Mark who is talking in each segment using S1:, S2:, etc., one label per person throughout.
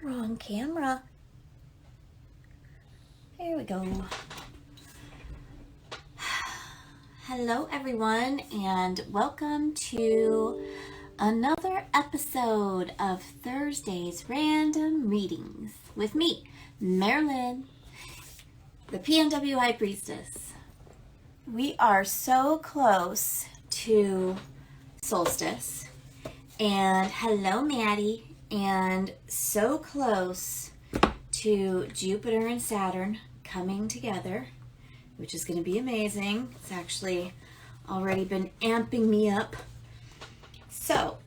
S1: Wrong camera. There we go. Hello everyone and welcome to another episode of Thursday's Random Readings with me, Marilyn, the PNW High Priestess. We are so close to solstice, and hello Maddie, and so close to Jupiter and Saturn coming together, which is going to be amazing. It's actually already been amping me up. So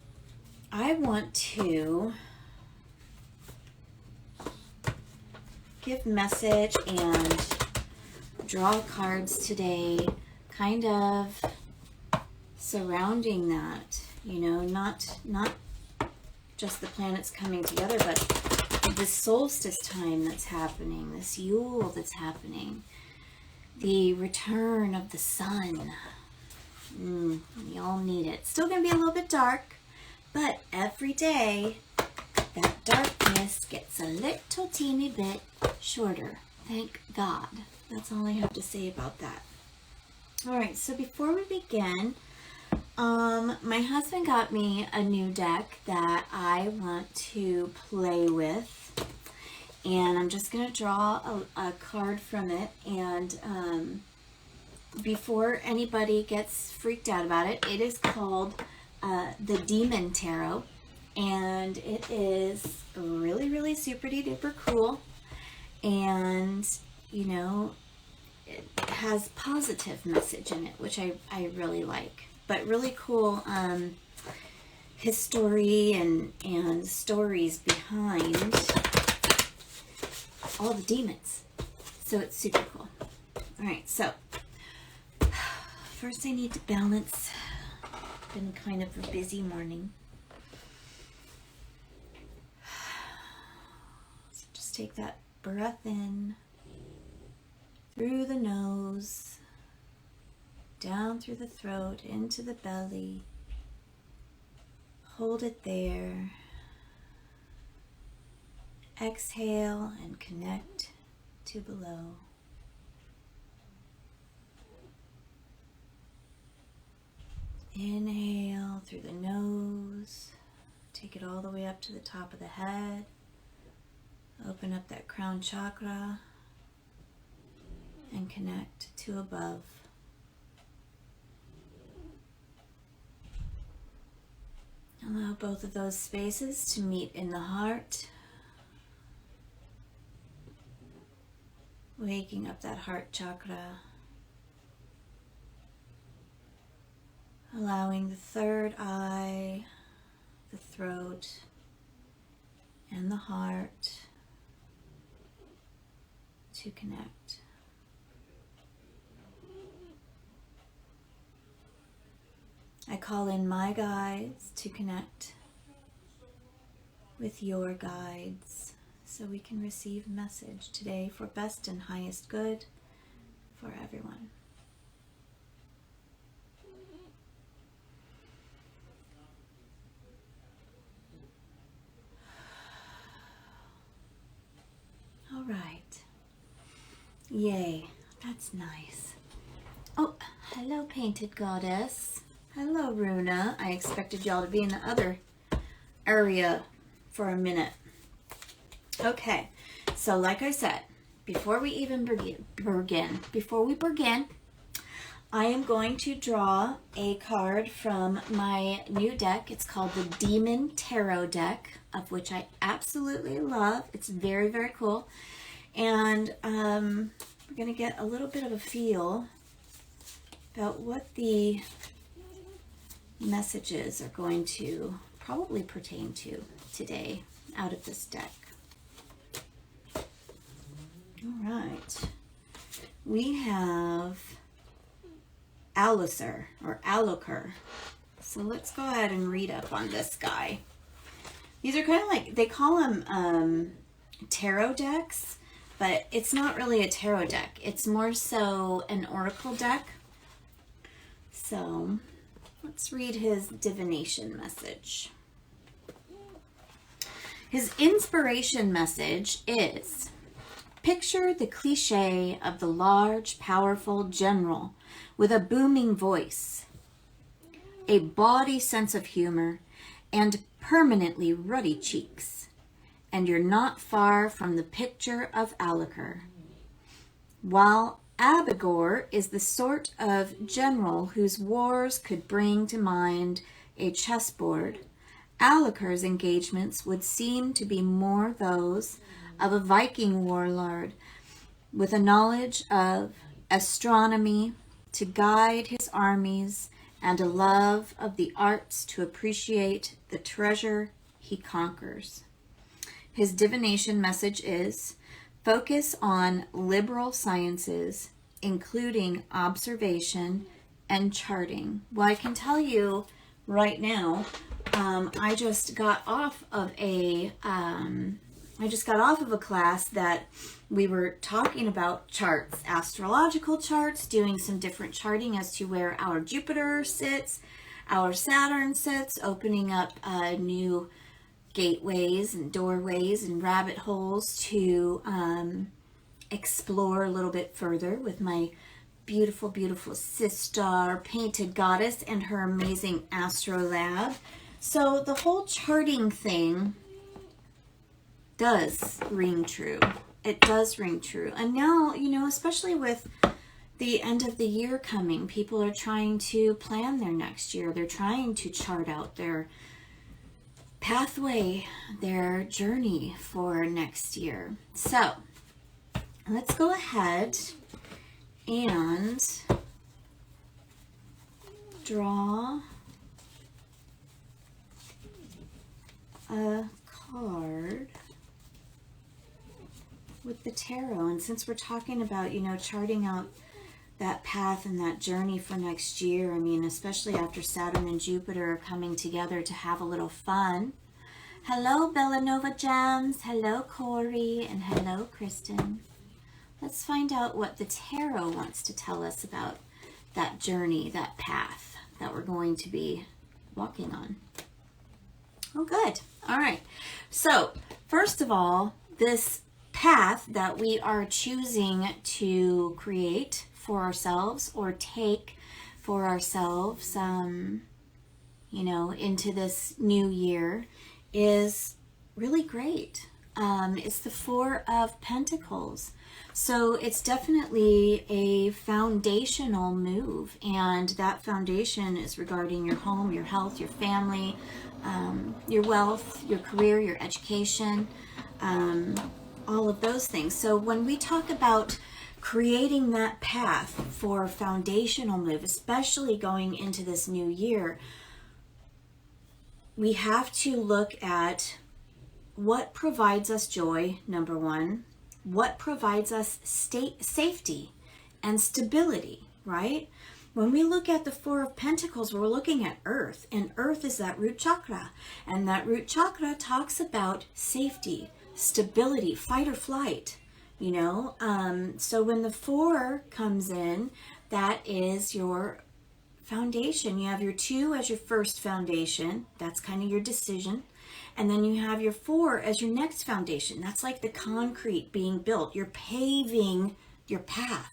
S1: I want to give message and draw cards today, kind of surrounding that, you know, not just the planets coming together, but the solstice time that's happening, this Yule that's happening, the return of the sun. We all need it. Still going to be a little bit dark, but every day that darkness gets a little teeny bit shorter. Thank God. That's all I have to say about that. All right, so before we begin, my husband got me a new deck that I want to play with. And I'm just going to draw a card from it. And before anybody gets freaked out about it, it is called the Demon Tarot. And it is really, really super duper cool. And, you know, it has positive message in it, which I really like. But really cool history and stories behind all the demons. So it's super cool. All right, so first I need to balance. Been kind of a busy morning. So just take that breath in through the nose, down through the throat, into the belly. Hold it there. Exhale and connect to below. Inhale through the nose. Take it all the way up to the top of the head. Open up that crown chakra and connect to above. Allow both of those spaces to meet in the heart. Waking up that heart chakra. Allowing the third eye, the throat, and the heart to connect. I call in my guides to connect with your guides so we can receive a message today for best and highest good for everyone. All right. Yay, that's nice. Oh, hello, Painted Goddess. Hello, Runa. I expected y'all to be in the other area for a minute. Okay, so like I said, before we even begin, I am going to draw a card from my new deck. It's called the Demon Tarot deck, of which I absolutely love. It's very, very cool. And we're going to get a little bit of a feel about what the messages are going to probably pertain to today out of this deck. All right. We have Alicur or Alicur. So let's go ahead and read up on this guy. These are kind of like, they call them tarot decks, but it's not really a tarot deck. It's more so an oracle deck. So let's read his divination message. His inspiration message is: picture the cliche of the large, powerful general with a booming voice, a bawdy sense of humor, and permanently ruddy cheeks. And you're not far from the picture of Alucard. While Abigor is the sort of general whose wars could bring to mind a chessboard, Alucard's engagements would seem to be more those of a Viking warlord with a knowledge of astronomy to guide his armies and a love of the arts to appreciate the treasure he conquers. His divination message is: focus on liberal sciences, including observation and charting. Well, I can tell you right now, I just got off of a class that we were talking about charts, astrological charts, doing some different charting as to where our Jupiter sits, our Saturn sits, opening up new gateways and doorways and rabbit holes to explore a little bit further with my beautiful, beautiful sister painted goddess and her amazing astrolabe. So the whole charting thing does ring true. It does ring true. And now, you know, especially with the end of the year coming, people are trying to plan their next year. They're trying to chart out their pathway, their journey for next year. So let's go ahead and draw a card with the tarot. And since we're talking about, you know, charting out that path and that journey for next year, I mean, especially after Saturn and Jupiter are coming together to have a little fun. Hello, Bellanova Gems. Hello, Corey. And hello, Kristen. Let's find out what the tarot wants to tell us about that journey, that path that we're going to be walking on. Oh, good. All right. So, first of all, this path that we are choosing to create for ourselves or take for ourselves, you know, into this new year is really great. It's the Four of Pentacles. So it's definitely a foundational move, and that foundation is regarding your home, your health, your family, your wealth, your career, your education, all of those things. So when we talk about creating that path for a foundational move, especially going into this new year, we have to look at what provides us joy, number one, what provides us safety and stability, right? When we look at the Four of Pentacles, we're looking at Earth, and Earth is that root chakra, and that root chakra talks about safety, stability, fight or flight, you know? So when the Four comes in, that is your foundation. You have your Two as your first foundation. That's kind of your decision. And then you have your Four as your next foundation. That's like the concrete being built. You're paving your path.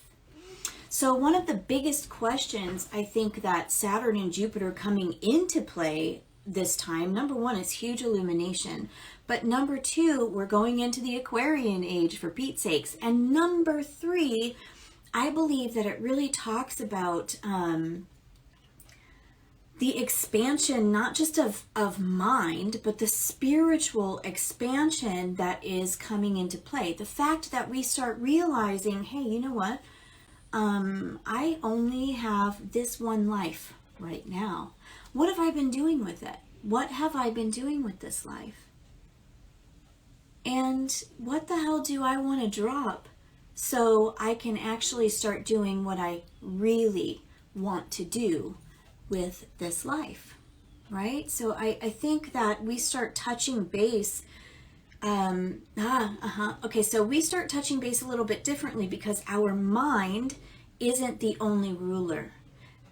S1: So one of the biggest questions I think that Saturn and Jupiter coming into play this time, number one, is huge illumination. But number two, we're going into the Aquarian age, for Pete's sakes. And number three, I believe that it really talks about the expansion, not just of mind, but the spiritual expansion that is coming into play. The fact that we start realizing, hey, you know what? I only have this one life right now. What have I been doing with it? What have I been doing with this life? And what the hell do I want to drop so I can actually start doing what I really want to do with this life, right? So I think that we start touching base. Okay, so we start touching base a little bit differently because our mind isn't the only ruler.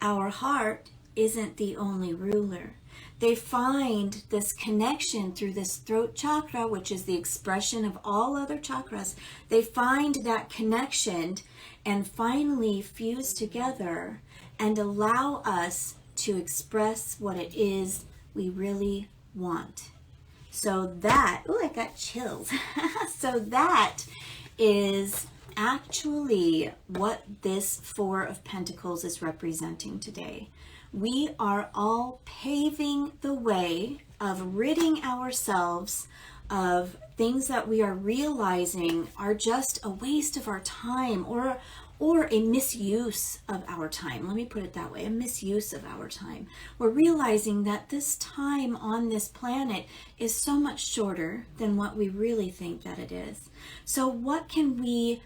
S1: Our heart isn't the only ruler. They find this connection through this throat chakra, which is the expression of all other chakras. They find that connection and finally fuse together and allow us to express what it is we really want. So that, oh, I got chills. So that is actually what this Four of Pentacles is representing today. We are all paving the way of ridding ourselves of things that we are realizing are just a waste of our time, or a misuse of our time. Let me put it that way, a misuse of our time. We're realizing that this time on this planet is so much shorter than what we really think that it is. So what can we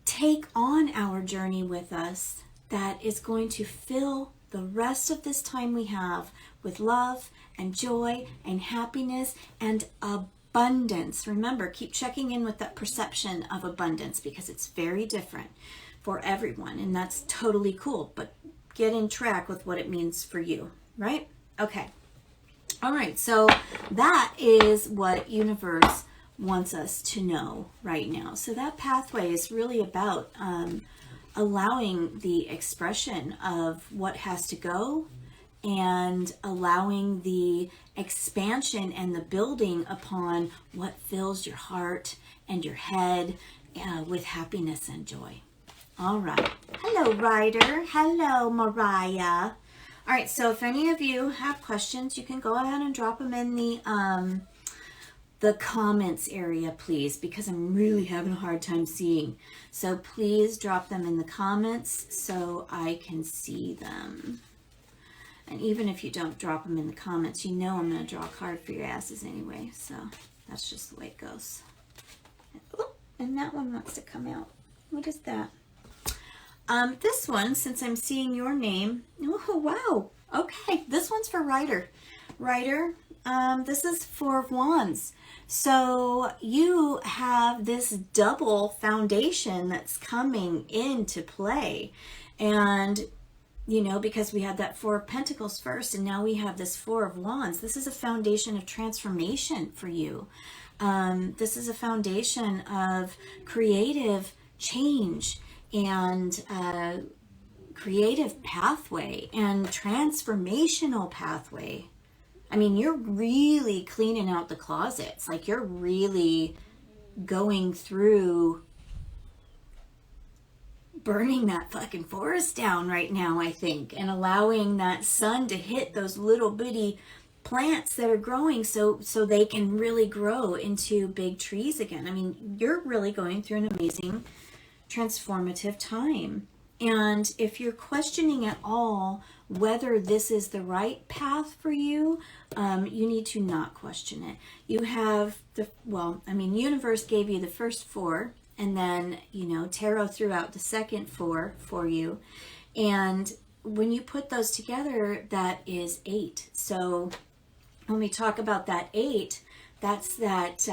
S1: take on our journey with us that is going to fill the rest of this time we have with love and joy and happiness and abundance? Remember, keep checking in with that perception of abundance, because it's very different for everyone, and that's totally cool, but get in track with what it means for you, right? Okay. All right, so that is what universe wants us to know right now. So that pathway is really about allowing the expression of what has to go and allowing the expansion and the building upon what fills your heart and your head with happiness and joy. All right. Hello, Ryder. Hello, Mariah. All right, so if any of you have questions, you can go ahead and drop them in the comments area, please, because I'm really having a hard time seeing. So please drop them in the comments so I can see them. And even if you don't drop them in the comments, you know I'm going to draw a card for your asses anyway. So that's just the way it goes. Oh, and that one wants to come out. What is that? This one, since I'm seeing your name. Oh, wow. Okay, this one's for Ryder. Ryder, this is Four of Wands. So you have this double foundation that's coming into play. And, you know, because we had that Four of Pentacles first, and now we have this Four of Wands. This is a foundation of transformation for you. This is a foundation of creative change and creative pathway and transformational pathway. I mean, you're really cleaning out the closets. Like, you're really going through burning that fucking forest down right now, I think, and allowing that sun to hit those little bitty plants that are growing so they can really grow into big trees again. I mean, you're really going through an amazing transformative time. And if you're questioning at all whether this is the right path for you, you need to not question it. You have universe gave you the first four, and then, you know, tarot threw out the second four for you. And when you put those together, that is 8. So when we talk about that 8, that's that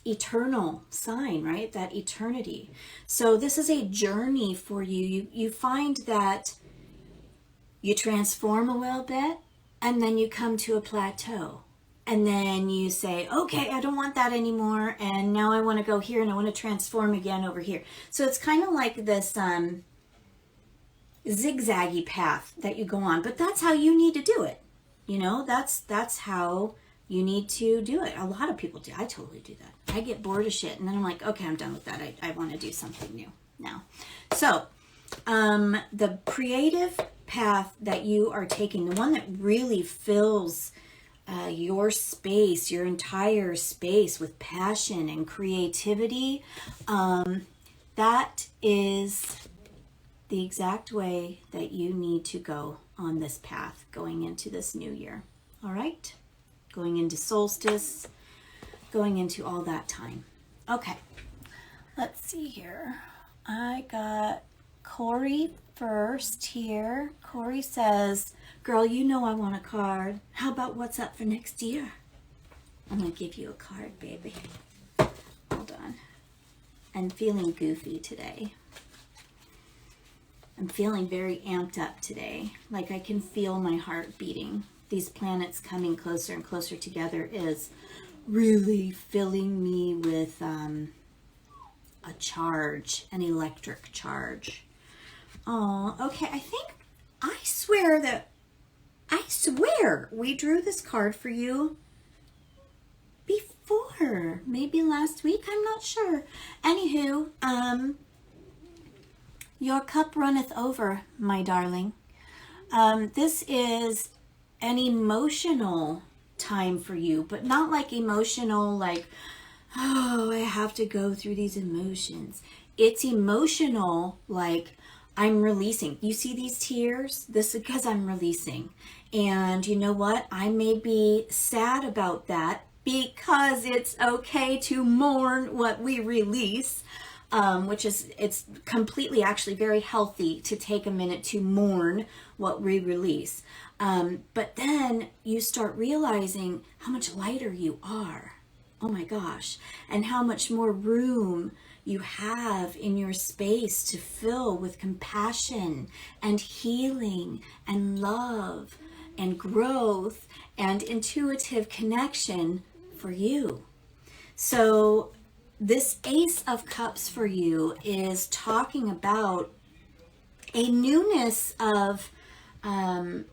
S1: eternal sign, right? That eternity. So this is a journey for you. You find that you transform a little bit, and then you come to a plateau. And then you say, okay, I don't want that anymore. And now I want to go here, and I want to transform again over here. So it's kind of like this zigzaggy path that you go on. But that's how you need to do it. You know, that's how you need to do it. A lot of people do. I totally do that. I get bored of shit, and then I'm like, okay, I'm done with that. I want to do something new now. So the creative path that you are taking, the one that really fills your space, your entire space with passion and creativity, that is the exact way that you need to go on this path going into this new year. All right? Going into solstice, going into all that time. Okay, let's see here. I got Corey first here. Corey says, girl, you know I want a card. How about what's up for next year? I'm going to give you a card, baby. Hold on. I'm feeling goofy today. I'm feeling very amped up today. Like I can feel my heart beating. These planets coming closer and closer together is really filling me with a charge, an electric charge. Oh, okay. I swear we drew this card for you before. Maybe last week. I'm not sure. Anywho, your cup runneth over, my darling. This is an emotional time for you, but not like emotional, like, oh, I have to go through these emotions. It's emotional, like, I'm releasing. You see these tears? This is because I'm releasing. And you know what? I may be sad about that because it's okay to mourn what we release. Which is, it's completely actually very healthy to take a minute to mourn what we release. But then you start realizing how much lighter you are. Oh my gosh. And how much more room you have in your space to fill with compassion and healing and love and growth and intuitive connection for you. So this Ace of Cups for you is talking about a newness of not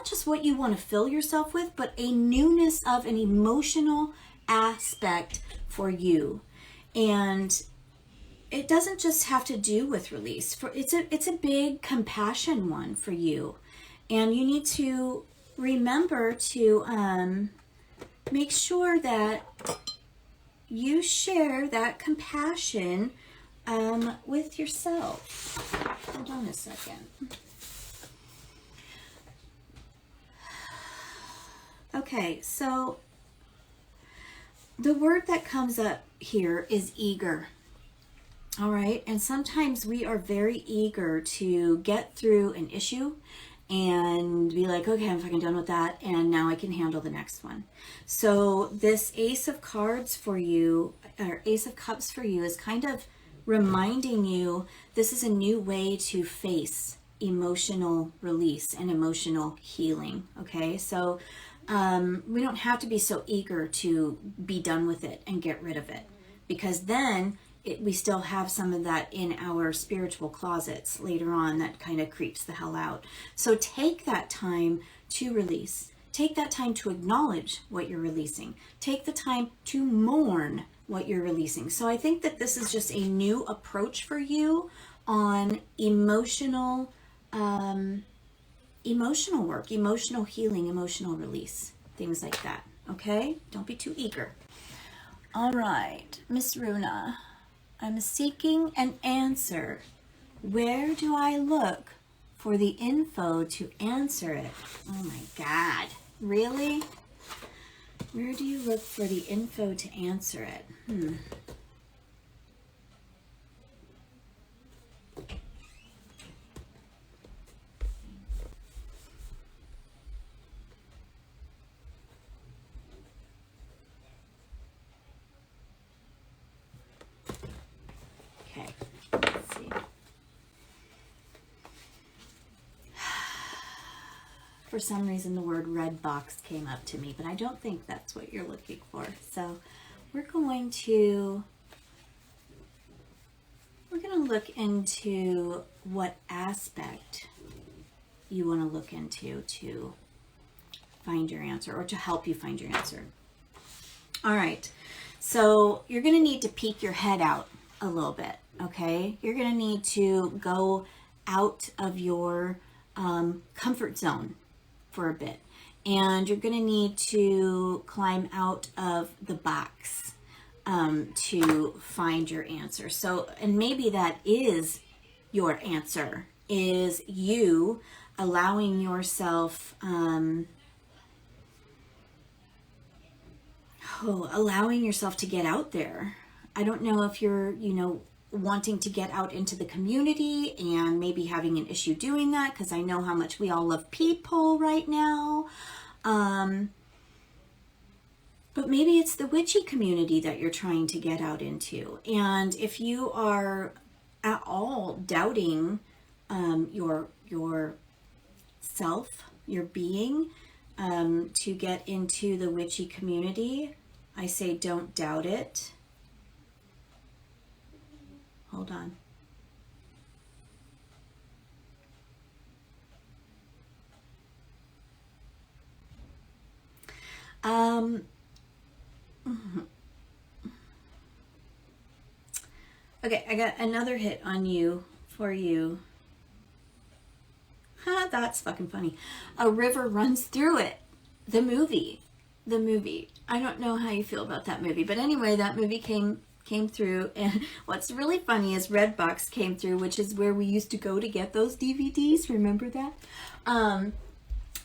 S1: just what you want to fill yourself with, but a newness of an emotional aspect for you. And it doesn't just have to do with release. It's a big compassion one for you. And you need to remember to make sure that you share that compassion with yourself. Hold on a second. Okay, so the word that comes up here is eager. All right, and sometimes we are very eager to get through an issue and be like, okay, I'm fucking done with that, and now I can handle the next one. So this Ace of Cards for you, or Ace of Cups for you, is kind of reminding you this is a new way to face emotional release and emotional healing. Okay, so we don't have to be so eager to be done with it and get rid of it, because then we still have some of that in our spiritual closets later on that kind of creeps the hell out. So take that time to release. Take that time to acknowledge what you're releasing. Take the time to mourn what you're releasing. So I think that this is just a new approach for you on emotional work, emotional healing, emotional release, things like that. Okay? Don't be too eager. All right, Miss Runa. I'm seeking an answer. Where do I look for the info to answer it? Oh my God. Really? Where do you look for the info to answer it? For some reason the word red box came up to me, but I don't think that's what you're looking for. So we're going to look into what aspect you want to look into to find your answer, or to help you find your answer. All right, so you're going to need to peek your head out a little bit, okay? You're going to need to go out of your comfort zone for a bit, and you're going to need to climb out of the box to find your answer. So, and maybe that is your answer, is you allowing yourself allowing yourself to get out there. I don't know if you're, wanting to get out into the community and maybe having an issue doing that, because I know how much we all love people right now. But maybe it's the witchy community that you're trying to get out into. And if you are at all doubting your self, your being, to get into the witchy community, I say don't doubt it. Hold on. Okay, I got another hit on you for you. That's fucking funny. A river runs through it. The movie. I don't know how you feel about that movie, but anyway, that movie came through, and what's really funny is Redbox came through, which is where we used to go to get those DVDs. Remember that?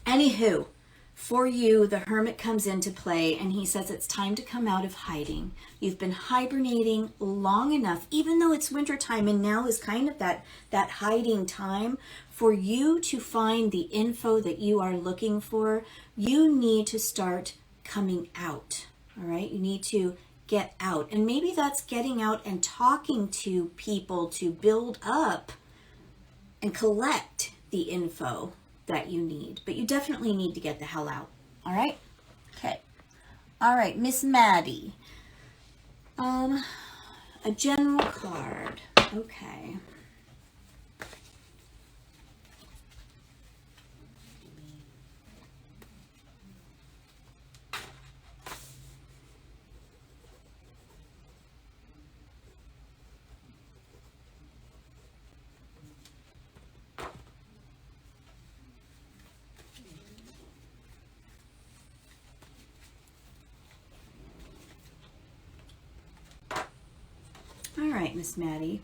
S1: Anywho, for you, the Hermit comes into play, and he says it's time to come out of hiding. You've been hibernating long enough, even though it's wintertime, and now is kind of that hiding time. For you to find the info that you are looking for, you need to start coming out. All right? You need to get out. And maybe that's getting out and talking to people to build up and collect the info that you need. But you definitely need to get the hell out. All right? Okay. All right, Miss Maddie. A general card. Okay. All right, Miss Maddie.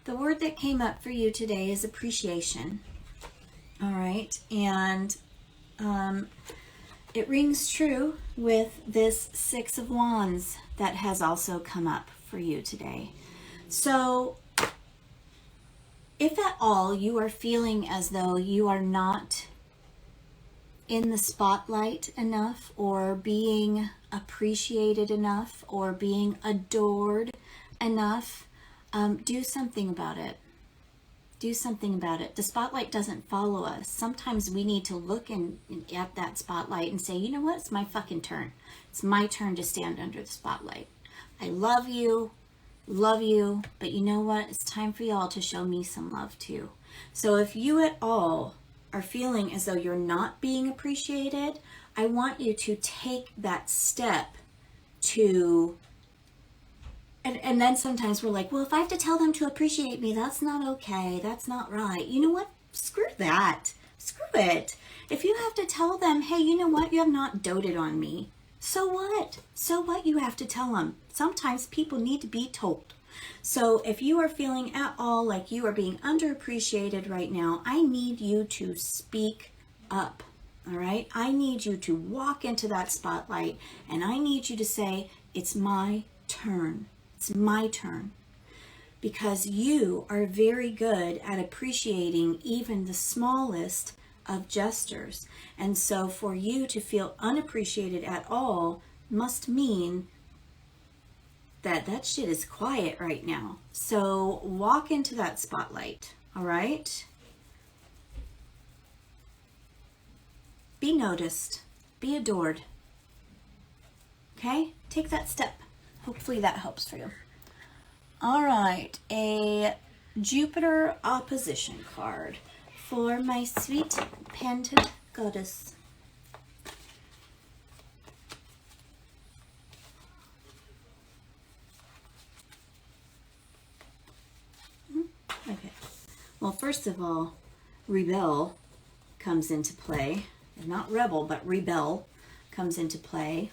S1: The word that came up for you today is appreciation. All right, and it rings true with this Six of Wands that has also come up for you today. So, if at all you are feeling as though you are not in the spotlight enough, or being appreciated enough, or being adored enough, do something about it. Do something about it. The spotlight doesn't follow us. Sometimes we need to look at that spotlight and say, you know what? It's my fucking turn. It's my turn to stand under the spotlight. I love you, but you know what? It's time for y'all to show me some love too. So if you at all are feeling as though you're not being appreciated, I want you to take that step to, and then sometimes we're like, well, if I have to tell them to appreciate me, that's not okay. That's not right. You know what? Screw that. Screw it. If you have to tell them, hey, you know what? You have not doted on me. So what? So what? You have to tell them. Sometimes people need to be told. So if you are feeling at all like you are being underappreciated right now, I need you to speak up. All right? I need you to walk into that spotlight, and I need you to say, it's my turn. It's my turn. Because you are very good at appreciating even the smallest of gestures. And so for you to feel unappreciated at all must mean that shit is quiet right now. So walk into that spotlight, all right? Be noticed, be adored, okay? Take that step. Hopefully that helps for you. All right, a Jupiter opposition card for my sweet painted goddess. Okay. Well, first of all, rebel comes into play. Not rebel, but rebel comes into play.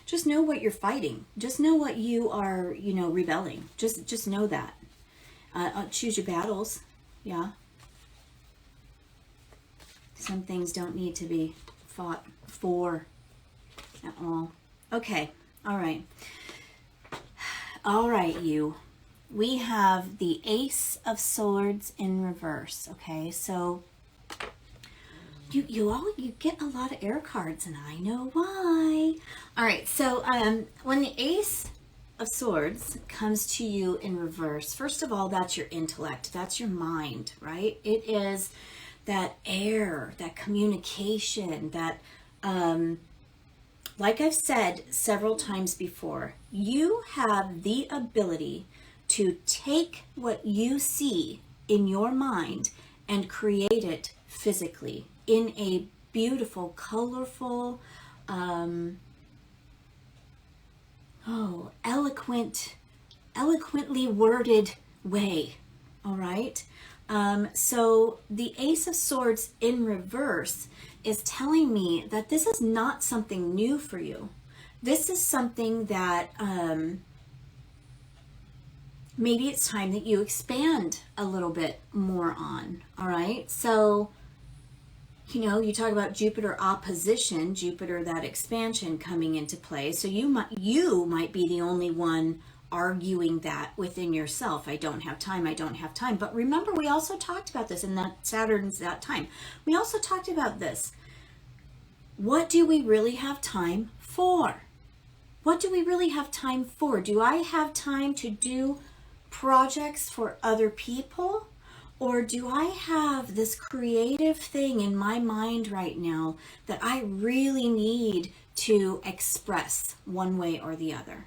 S1: Just know what you're fighting. Just know what you are, rebelling. Just know that. Choose your battles. Yeah. Some things don't need to be fought for at all. Okay. All right. All right, you. we have the Ace of Swords in reverse. Okay, so you get a lot of air cards, and I know why. All right, so when the Ace of Swords comes to you in reverse, first of all, that's your intellect, that's your mind, right? It is that air, that communication, that like I've said several times before, you have the ability to take what you see in your mind and create it physically in a beautiful, colorful, eloquently worded way. All right. So the Ace of Swords in reverse is telling me that this is not something new for you. This is something that maybe it's time that you expand a little bit more on. All right. So, you know, you talk about Jupiter opposition, Jupiter, that expansion coming into play. So you might be the only one arguing that within yourself. I don't have time. I don't have time. But remember, we also talked about this in that Saturn's that time. We also talked about this. What do we really have time for? What do we really have time for? Do I have time to do projects for other people? Or do I have this creative thing in my mind right now that I really need to express one way or the other?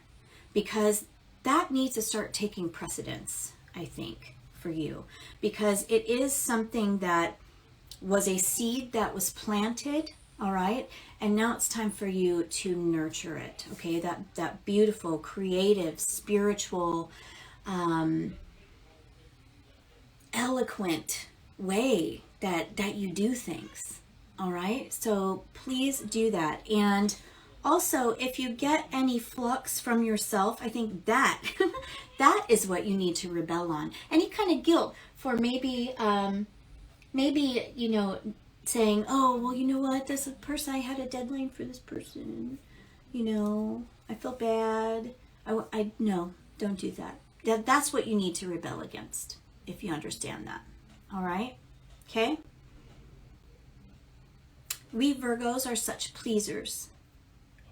S1: Because that needs to start taking precedence, I think, for you. Because it is something that was a seed that was planted, all right? And now it's time for you to nurture it, okay? That beautiful, creative, spiritual, eloquent way that you do things. All right, so please do that. And also, if you get any flux from yourself, I think that that is what you need to rebel on. Any kind of guilt for maybe you know, saying, oh well, you know what, this person, I had a deadline for this person, you know, I feel bad. I no, don't do that. That's what you need to rebel against, if you understand that. All right? Okay? We Virgos are such pleasers.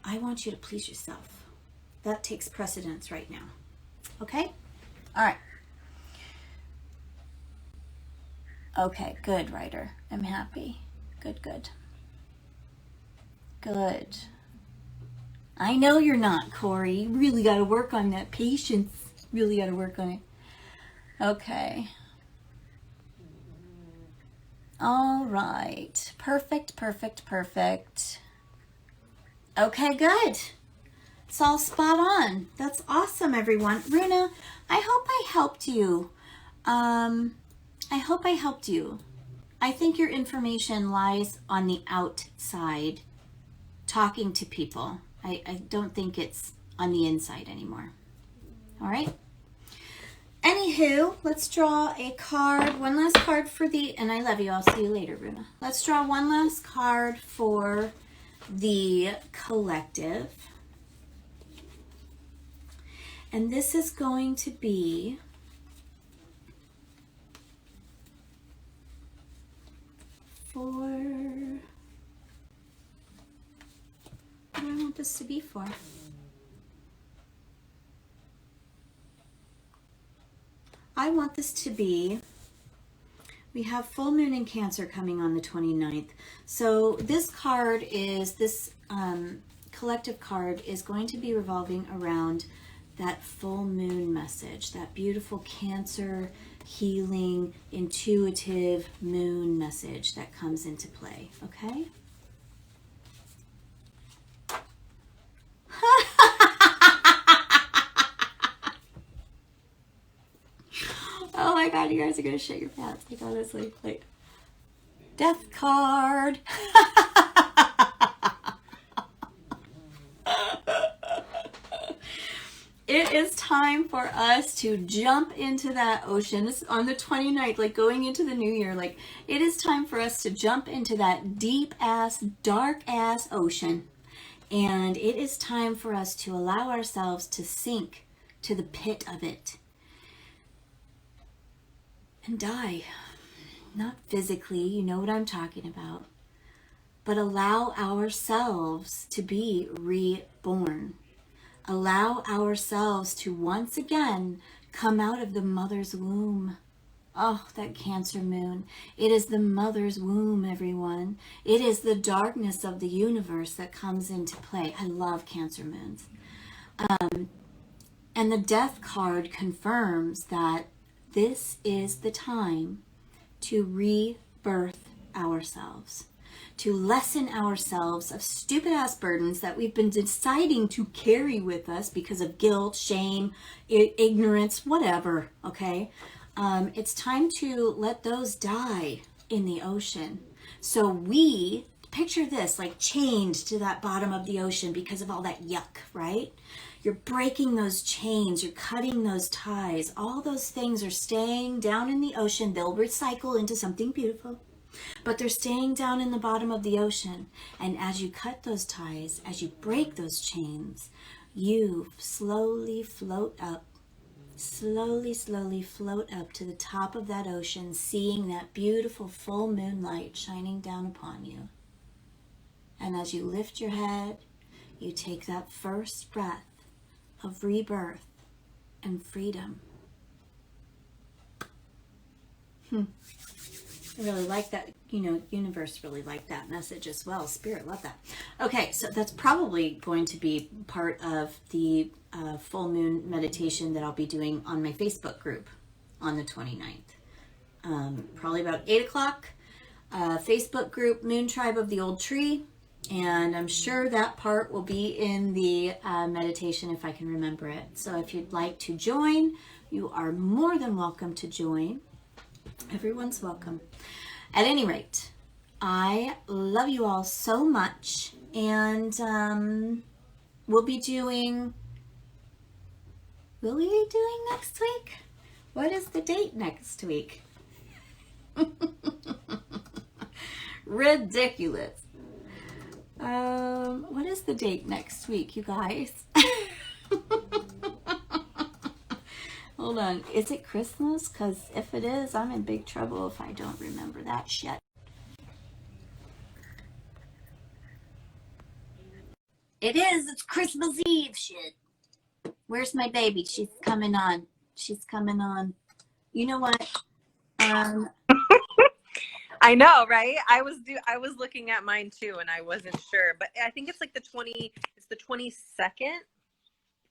S1: I want you to please yourself. That takes precedence right now. Okay? All right. Okay, good, Ryder. I'm happy. Good, good. Good. I know you're not, Corey. You really got to work on that patience. Really got to work on it. Okay. All right. Perfect, perfect, perfect. Okay, good. It's all spot on. That's awesome, everyone. Runa, I hope I helped you. I hope I helped you. I think your information lies on the outside, talking to people. I don't think it's on the inside anymore. All right? Anywho, let's draw a card, one last card for the, and I love you, I'll see you later, Runa. Let's draw one last card for the collective. And this is going to be for, what do I want this to be for? I want this to be, we have full moon in Cancer coming on the 29th. So this card is, this collective card is going to be revolving around that full moon message, that beautiful Cancer, healing, intuitive moon message that comes into play, okay? Oh my God, you guys are gonna shit your pants. Like, honestly, like, Death card. It is time for us to jump into that ocean. It's on the 29th, like going into the new year. Like, it is time for us to jump into that deep ass, dark ass ocean. And it is time for us to allow ourselves to sink to the pit of it. and die. Not physically, you know what I'm talking about, but allow ourselves to be reborn. Allow ourselves to once again come out of the mother's womb. Oh, that Cancer moon. It is the mother's womb, everyone. It is the darkness of the universe that comes into play. I love Cancer moons. And the death card confirms that this is the time to rebirth ourselves, to lessen ourselves of stupid ass burdens that we've been deciding to carry with us because of guilt, shame, ignorance, whatever, okay? It's time to let those die in the ocean. So we, picture this, like chained to that bottom of the ocean because of all that yuck, right? You're breaking those chains, you're cutting those ties. All those things are staying down in the ocean. They'll recycle into something beautiful, but they're staying down in the bottom of the ocean. And as you cut those ties, as you break those chains, you slowly float up, slowly float up to the top of that ocean, seeing that beautiful full moonlight shining down upon you. And as you lift your head, you take that first breath of rebirth and freedom. I really like that, universe really liked that message as well. Spirit, love that. Okay, so that's probably going to be part of the full moon meditation that I'll be doing on my Facebook group on the 29th. Probably about 8 o'clock. Facebook group, Moon Tribe of the Old Tree. And I'm sure that part will be in the meditation if I can remember it. So if you'd like to join, you are more than welcome to join. Everyone's welcome. At any rate, I love you all so much. And we'll be doing next week? What is the date next week? Ridiculous. What is the date next week, you guys? Hold on. Is it Christmas? Because if it is, I'm in big trouble if I don't remember that shit. It is. It's Christmas Eve shit. Where's my baby? She's coming on. You know what?
S2: I know, right? I was looking at mine too, and I wasn't sure, but I think it's like the 22nd.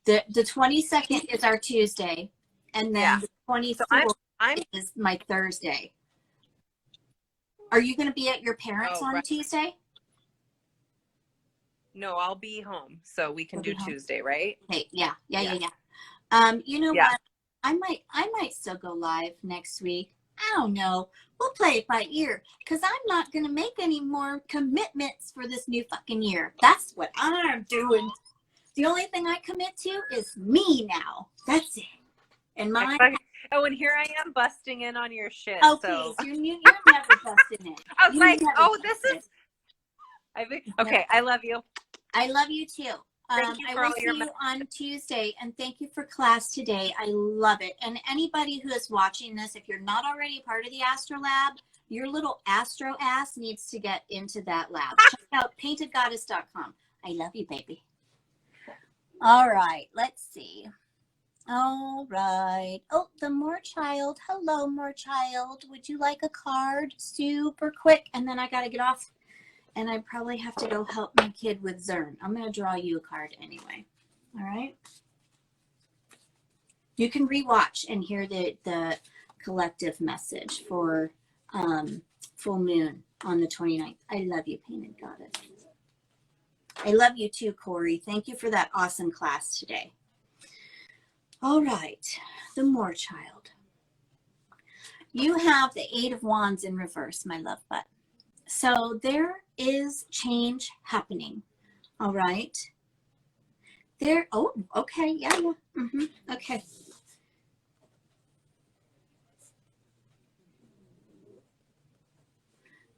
S1: The 22nd is our Tuesday, and then the 24th is my Thursday. Are you going to be at your parents' on Tuesday?
S2: No, I'll be home, so we can do Tuesday, right?
S1: Okay, yeah. You know what? I might still go live next week. I don't know. We'll play it by ear because I'm not going to make any more commitments for this new fucking year. That's what I'm doing. The only thing I commit to is me now. That's it. And
S2: and here I am busting in on your shit.
S1: Oh,
S2: so.
S1: Please. You're never busting in.
S2: I was okay. I love you.
S1: I love you too.
S2: I will
S1: see you on Tuesday, and thank you for class today. I love it. And anybody who is watching this, if you're not already part of the Astro Lab, your little Astro ass needs to get into that lab. Check out paintedgoddess.com. I love you, baby. All right, let's see. All right. Oh, the Moorchild. Hello, Moorchild. Would you like a card? Super quick. And then I got to get off. And I probably have to go help my kid with Zern. I'm going to draw you a card anyway. All right. You can rewatch and hear the collective message for full moon on the 29th. I love you, Painted Goddess. I love you too, Corey. Thank you for that awesome class today. All right. The Moorchild. You have the Eight of Wands in reverse, my love butt. So there is change happening. All right. Okay. Yeah. Okay.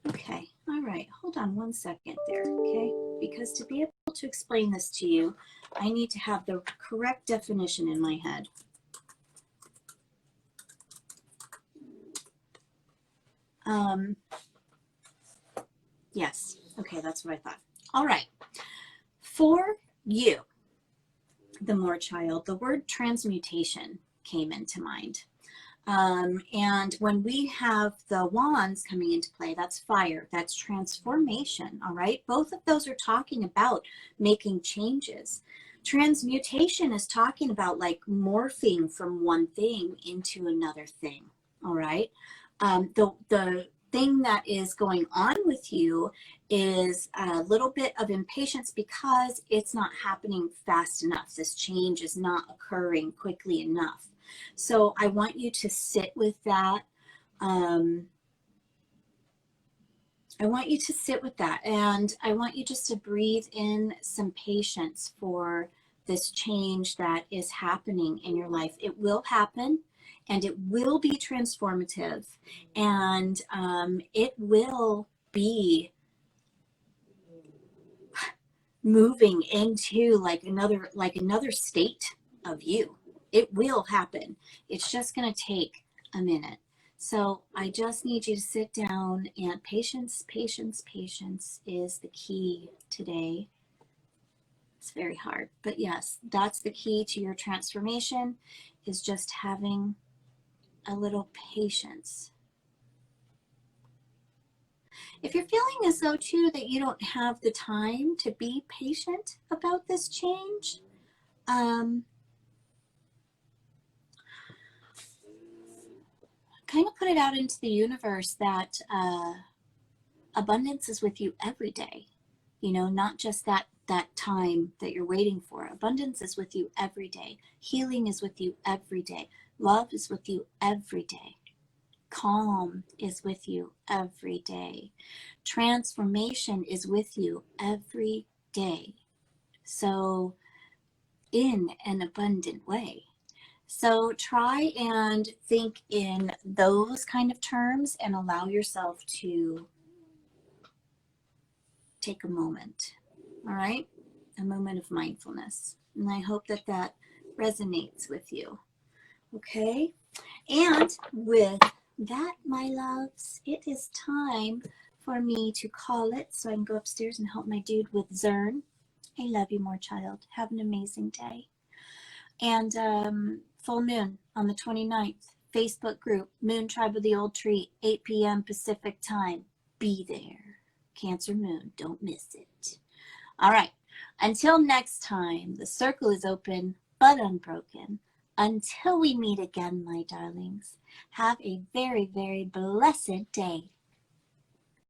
S1: Okay. All right. Hold on one second there. Okay. Because to be able to explain this to you, I need to have the correct definition in my head. Yes. Okay, that's what I thought. All right. For you, the Moor child, the word transmutation came into mind. And when we have the wands coming into play, that's fire, that's transformation. All right. Both of those are talking about making changes. Transmutation is talking about like morphing from one thing into another thing. All right. The thing that is going on with you is a little bit of impatience because it's not happening fast enough. This change is not occurring quickly enough. So I want you to sit with that. I want you to sit with that, and I want you just to breathe in some patience for this change that is happening in your life. It will happen, and it will be transformative, and it will be moving into like another state of you. It will happen. It's just going to take a minute. So I just need you to sit down, and patience, patience, patience is the key today. It's very hard, but yes, that's the key to your transformation, is just having a little patience. If you're feeling as though too that you don't have the time to be patient about this change, kind of put it out into the universe that abundance is with you every day. You know, not just that time that you're waiting for. Abundance is with you every day. Healing is with you every day. Love is with you every day. Calm is with you every day. Transformation is with you every day. So, in an abundant way. So try and think in those kind of terms and allow yourself to take a moment. All right? A moment of mindfulness. And I hope that that resonates with you. Okay? And with that, my loves, it is time for me to call it so I can go upstairs and help my dude with Zern. I love you more, child. Have an amazing day. And full moon on the 29th. Facebook group, Moon Tribe of the Old Tree, 8 p.m. Pacific time. Be there. Cancer moon. Don't miss it. All right. Until next time, the circle is open but unbroken. Until we meet again, my darlings, have a very, very blessed day.